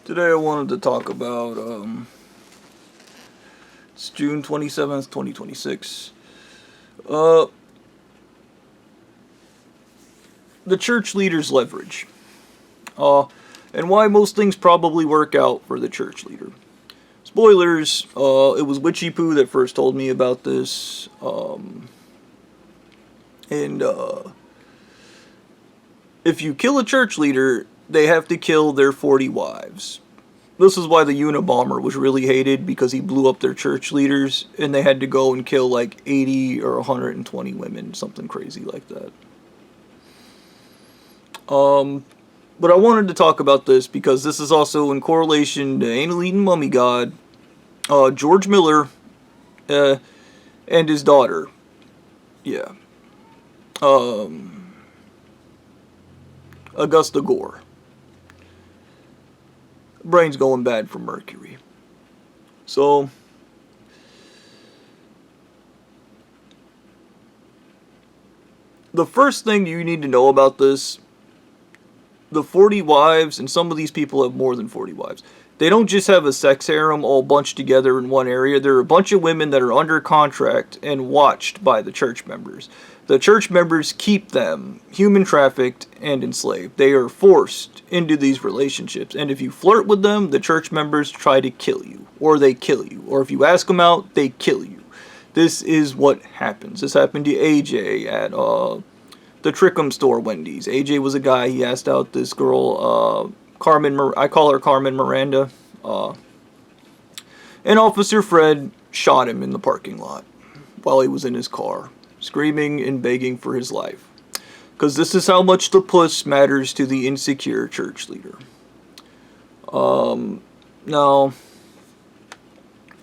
Today I wanted to talk about, it's June 27th, 2026. The church leader's leverage. And why most things probably work out for the church leader. Spoilers, it was Witchy Poo that first told me about this, and if you kill a church leader, they have to kill their 40 wives. This is why the Unabomber was really hated, because he blew up their church leaders, and they had to go and kill like 80 or 120 women, something crazy like that. But I wanted to talk about this because this is also in correlation to Anal Eating Mummy God, George Miller, and his daughter. Yeah. Augusta Gore. Brain's going bad from mercury. So, the first thing you need to know about this, the 40 wives, and some of these people have more than 40 wives. They don't just have a sex harem all bunched together in one area. There are a bunch of women that are under contract and watched by the church members. The church members keep them human trafficked and enslaved. They are forced into these relationships. And if you flirt with them, the church members try to kill you. Or they kill you. Or if you ask them out, they kill you. This is what happens. This happened to AJ at the Trickham store, Wendy's. AJ was a guy. He asked out this girl, Carmen. I call her Carmen Miranda. And Officer Fred shot him in the parking lot while he was in his car, screaming and begging for his life. Because this is how much the puss matters to the insecure church leader. Now,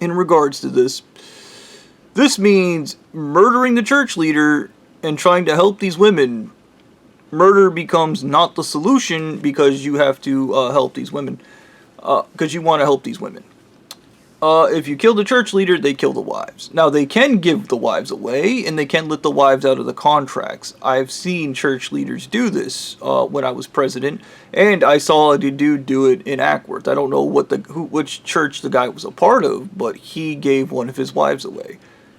in regards to this means murdering the church leader and trying to help these women. Murder becomes not the solution because you have to help these women. Because you want to help these women. If you kill the church leader, they kill the wives. Now, they can give the wives away, and they can let the wives out of the contracts. I've seen church leaders do this when I was president, and I saw a dude do it in Ackworth. I don't know which church the guy was a part of, but he gave one of his wives away.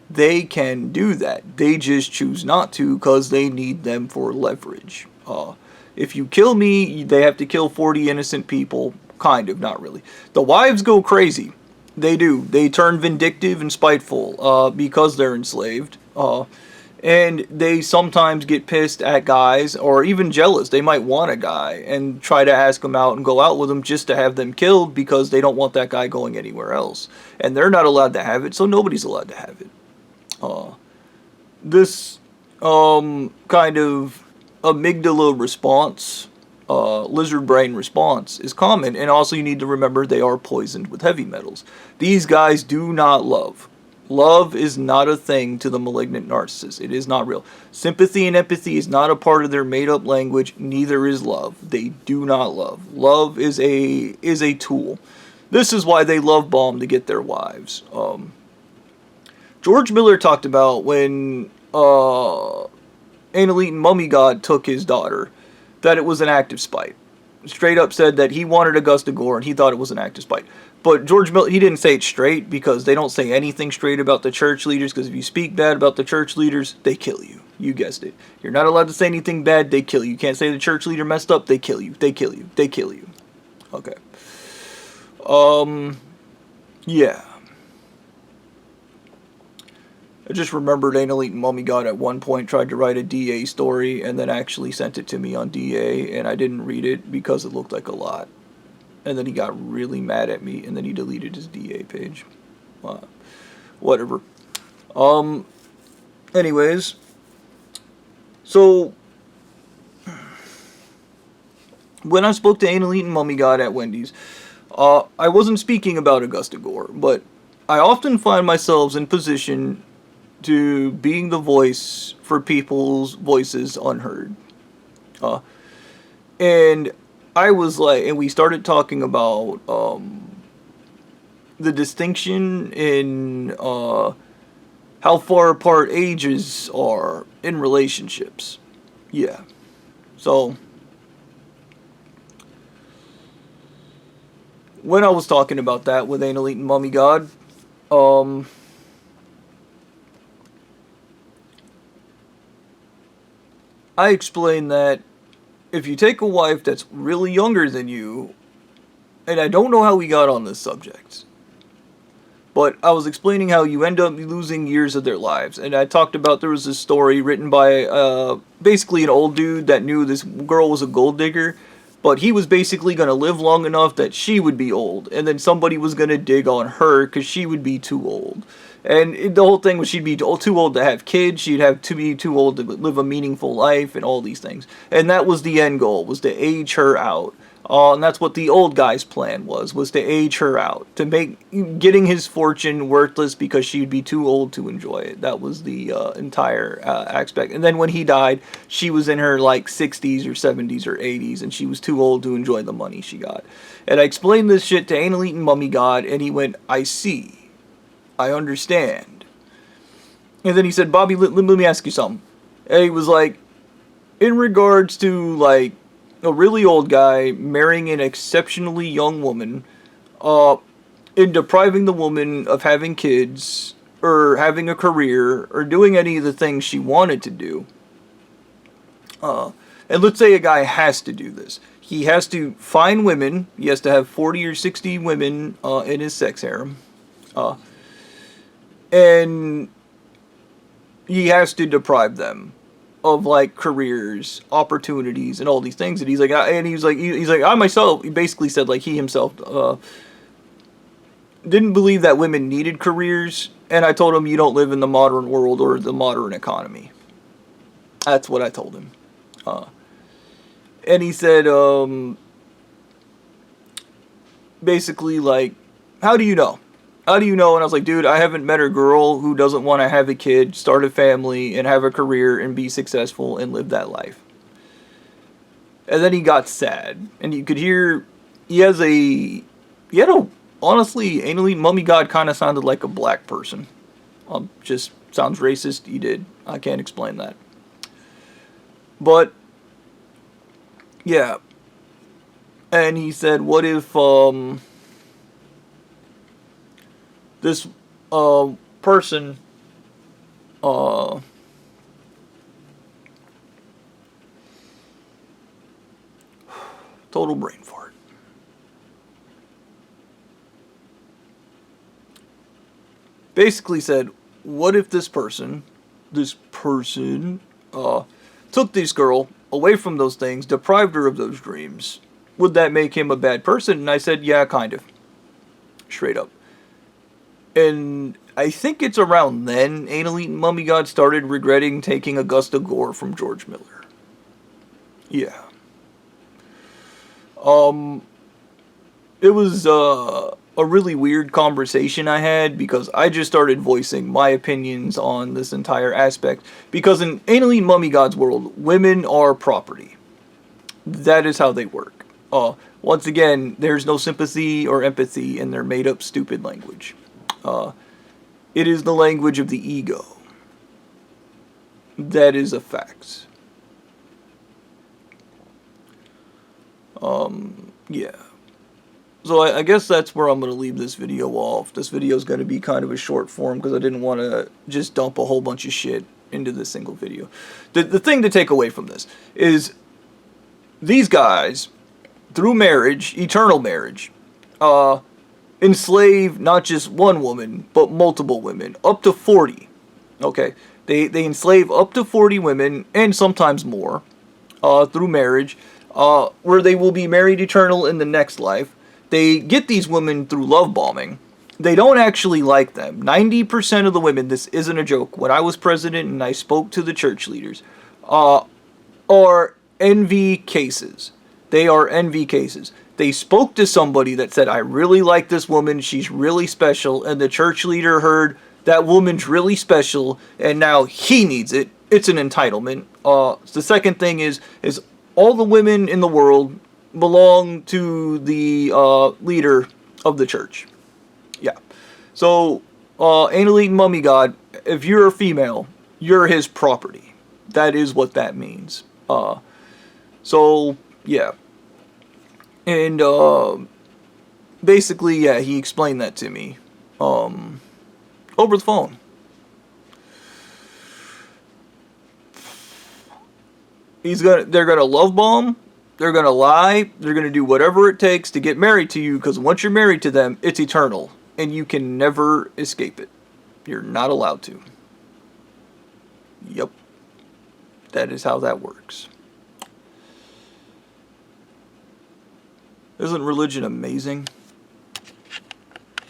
They can do that. They just choose not to because they need them for leverage. If you kill me, they have to kill 40 innocent people. Kind of, not really. The wives go crazy. They do. They turn vindictive and spiteful because they're enslaved. And they sometimes get pissed at guys or even jealous. They might want a guy and try to ask him out and go out with him just to have them killed because they don't want that guy going anywhere else. And they're not allowed to have it, so nobody's allowed to have it. This kind of amygdala response, lizard brain response is common, and also you need to remember they are poisoned with heavy metals. These guys do not love. Love is not a thing to the malignant narcissist. It is not real. Sympathy and empathy is not a part of their made-up language. Neither is love. They do not love. Love is a tool. This is why they love bomb to get their wives. George Miller talked about when Anal Eating Mummy God took his daughter, that it was an act of spite. Straight up said that he wanted Augusta Gore and he thought it was an act of spite. But George Miller, he didn't say it straight because they don't say anything straight about the church leaders, because if you speak bad about the church leaders, they kill you. You guessed it. You're not allowed to say anything bad, they kill you. You can't say the church leader messed up, they kill you. They kill you. They kill you. Okay. Yeah. I just remembered Anal Eating Mummy God at one point tried to write a DA story and then actually sent it to me on DA, and I didn't read it because it looked like a lot. And then he got really mad at me, and then he deleted his DA page. Whatever. Anyways. So, when I spoke to Anal Eating Mummy God at Wendy's, I wasn't speaking about Augusta Gore, but I often find myself in position to being the voice for people's voices unheard. And I was like, and we started talking about the distinction in how far apart ages are in relationships. Yeah. So, when I was talking about that with Anal Eating Mummy God, I explained that if you take a wife that's really younger than you, and I don't know how we got on this subject, but I was explaining how you end up losing years of their lives. And I talked about there was this story written by basically an old dude that knew this girl was a gold digger. But he was basically going to live long enough that she would be old. And then somebody was going to dig on her because she would be too old. And the whole thing was she'd be too old to have kids. She'd have to be too old to live a meaningful life and all these things. And that was the end goal, was to age her out. And that's what the old guy's plan was to age her out. To make getting his fortune worthless because she'd be too old to enjoy it. That was the entire aspect. And then when he died, she was in her like 60s or 70s or 80s. And she was too old to enjoy the money she got. And I explained this shit to Anal Eating Mummy God. And he went, I see. I understand. And then he said, Bobby, let me ask you something. And he was like, in regards to like a really old guy marrying an exceptionally young woman, and depriving the woman of having kids, or having a career, or doing any of the things she wanted to do. And let's say a guy has to do this. He has to find women, he has to have 40 or 60 women in his sex harem. And he has to deprive them of like careers, opportunities, and all these things. And he's like, I myself, he basically said like he himself didn't believe that women needed careers. And I told him, you don't live in the modern world or the modern economy. That's what I told him. And he said, basically like, how do you know? How do you know? And I was like, dude, I haven't met a girl who doesn't want to have a kid, start a family, and have a career, and be successful, and live that life. And then he got sad. And you could hear, honestly, Anal Eating Mummy God kind of sounded like a black person. Just sounds racist, he did. I can't explain that. But, yeah. And he said, what if, this person total brain fart. Basically said, what if this person took this girl away from those things, deprived her of those dreams? Would that make him a bad person? And I said, yeah, kind of. Straight up. And I think it's around then Anal Eating Mummy God started regretting taking Augusta gore from George Miller. Yeah. It was a really weird conversation I had because I just started voicing my opinions on this entire aspect. Because in Anal Eating Mummy God's world, women are property. That is how they work. Once again, there's no sympathy or empathy in their made-up stupid language. It is the language of the ego. That is a fact. Yeah. So I guess that's where I'm going to leave this video off. This video is going to be kind of a short form because I didn't want to just dump a whole bunch of shit into this single video. The thing to take away from this is these guys, through marriage, eternal marriage, enslave not just one woman, but multiple women, up to 40. Okay, they enslave up to 40 women, and sometimes more, through marriage, where they will be married eternal in the next life. They get these women through love bombing. They don't actually like them. 90% of the women, this isn't a joke, when I was president and I spoke to the church leaders, are envy cases. They are envy cases. They spoke to somebody that said, I really like this woman, she's really special, and the church leader heard, that woman's really special, and now he needs it. It's an entitlement. The second thing is all the women in the world belong to the leader of the church. Yeah. So, Anal Eating Mummy God, if you're a female, you're his property. That is what that means. So, yeah. And, basically, yeah, he explained that to me. Over the phone. They're gonna love bomb. They're gonna lie. They're gonna do whatever it takes to get married to you, because once you're married to them, it's eternal. And you can never escape it. You're not allowed to. Yep. That is how that works. Isn't religion amazing?